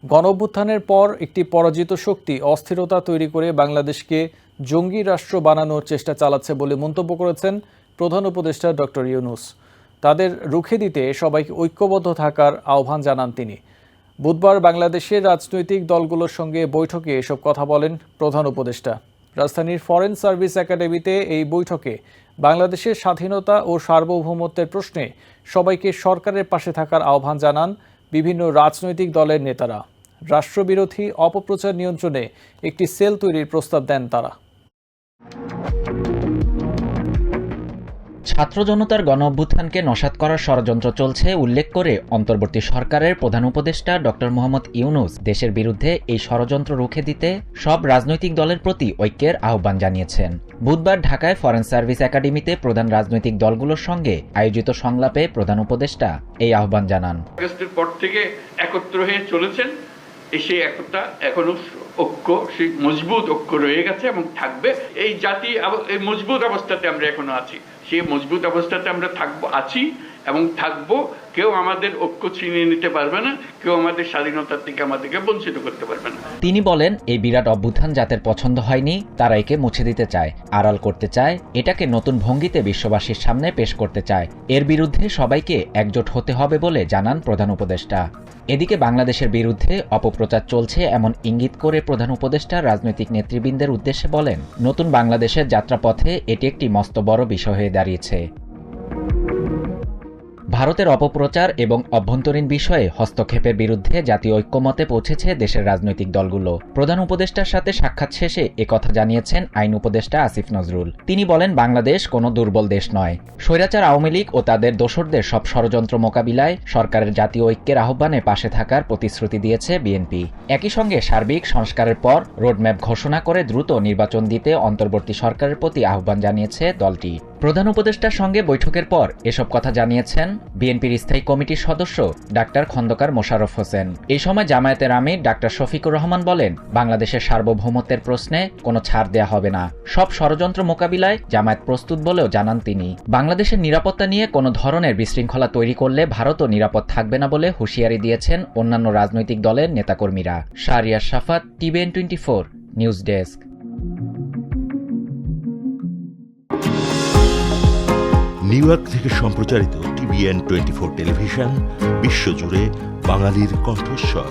গণঅভ্যুত্থানের পর একটি পরাজিত শক্তি অস্থিরতা তৈরি করে বাংলাদেশকে জঙ্গি রাষ্ট্র বানানোর চেষ্টা চালাচ্ছে বলে মন্তব্য করেছেন প্রধান উপদেষ্টা ডক্টর ইউনূস। তাদের রুখে দিতে সবাইকে ঐক্যবদ্ধ থাকার আহ্বান জানান তিনি। বুধবার বাংলাদেশের রাজনৈতিক দলগুলোর সঙ্গে বৈঠকে এসব কথা বলেন প্রধান উপদেষ্টা। রাজধানীর ফরেন সার্ভিস একাডেমিতে এই বৈঠকে বাংলাদেশের স্বাধীনতা ও সার্বভৌমত্বের প্রশ্নে সবাইকে সরকারের পাশে থাকার আহ্বান জানান বিভিন্ন রাজনৈতিক দলের নেতারা। রাষ্ট্রবিরোধী অপপ্রচার নিয়ন্ত্রণে একটি সেল তৈরির প্রস্তাব দেন তারা। ছাত্র জনতার গণঅভ্যুত্থানকে নস্যাৎ করার ষড়যন্ত্র চলছে উল্লেখ করে অন্তর্বর্তী সরকারের প্রধান উপদেষ্টা ডক্টর মোহাম্মদ ইউনূস দেশের বিরুদ্ধে এই ষড়যন্ত্র রুখে দিতে সব রাজনৈতিক দলের প্রতি ঐক্যের আহ্বান জানিয়েছেন। বুধবার ঢাকায় ফরেন সার্ভিস একাডেমিতে প্রধান রাজনৈতিক দলগুলোর সঙ্গে আয়োজিত সংলাপে প্রধান উপদেষ্টা এই আহ্বান জানান। আগস্টের পর থেকে একত্র হয়ে চলেছেন, সেই একতা এখনো ঐক্য, সেই মজবুত ঐক্য রয়ে গেছে এবং থাকবে। এই জাতি এই মজবুত অবস্থাতে আমরা এখনো আছি, সেই মজবুত অবস্থাতে আমরা আছি এবং থাকবো। কেউ আমাদের ঐক্য ছিনিয়ে নিতে পারবে না, কেউ আমাদের স্বাধীনতার থেকে আমাদেরকে বঞ্চিত করতে পারবে না। তিনি বলেন, এই বিরাট অভ্যুত্থান যাদের পছন্দ হয়নি তারা একে মুছে দিতে চায়, আড়াল করতে চায়, এটাকে নতুন ভঙ্গিতে বিশ্ববাসীর সামনে পেশ করতে চায়। এর বিরুদ্ধে সবাইকে একজোট হতে হবে বলে জানান প্রধান উপদেষ্টা। এদিকে বাংলাদেশের বিরুদ্ধে অপপ্রচার চলছে এমন ইঙ্গিত করে প্রধান উপদেষ্টা রাজনৈতিক নেতৃবৃন্দের উদ্দেশ্যে বলেন, নতুন বাংলাদেশের যাত্রাপথে এটি একটি মস্ত বড় বিষয় হয়ে দাঁড়িয়েছে। ভারতের অপপ্রচার এবং অভ্যন্তরীণ বিষয়ে হস্তক্ষেপের বিরুদ্ধে জাতীয় ঐক্যমতে পৌঁছেছে দেশের রাজনৈতিক দলগুলো। প্রধান উপদেষ্টার সাথে সাক্ষাৎ শেষে একথা জানিয়েছেন আইন উপদেষ্টা আসিফ নজরুল। তিনি বলেন, বাংলাদেশ কোনো দুর্বল দেশ নয়। স্বৈরাচার আওয়ামী লীগ ও তাদের দোসরদের সব ষড়যন্ত্র মোকাবিলায় সরকারের জাতীয় ঐক্যের আহ্বানে পাশে থাকার প্রতিশ্রুতি দিয়েছে বিএনপি। একই সঙ্গে সার্বিক সংস্কারের পর রোডম্যাপ ঘোষণা করে দ্রুত নির্বাচন দিতে অন্তর্বর্তী সরকারের প্রতি আহ্বান জানিয়েছে দলটি। প্রধান উপদেষ্টার সঙ্গে বৈঠকের পর এসব কথা জানিয়েছেন বিএনপির স্থায়ী কমিটির সদস্য ডাক্তার খন্দকার মোশাররফ হোসেন। এই সময় জামায়াতের আমির ডাক্তার শফিকুর রহমান বলেন, বাংলাদেশের সার্বভৌমত্বের প্রশ্নে কোনো ছাড় দেয়া হবে না। সব ষড়যন্ত্র মোকাবিলায় জামায়াত প্রস্তুত বলেও জানান তিনি। বাংলাদেশের নিরাপত্তা নিয়ে কোনো ধরনের বিশৃঙ্খলা তৈরি করলে ভারতও নিরাপদ থাকবে না বলে হুঁশিয়ারি দিয়েছেন অন্যান্য রাজনৈতিক দলের নেতাকর্মীরা। Shahriar Shafat, TVN 24 news desk. New York থেকে সম্প্রচারিত টিভিএন 24 টেলিভিশন বিশ্বজুড়ে বাঙালির কণ্ঠস্বর।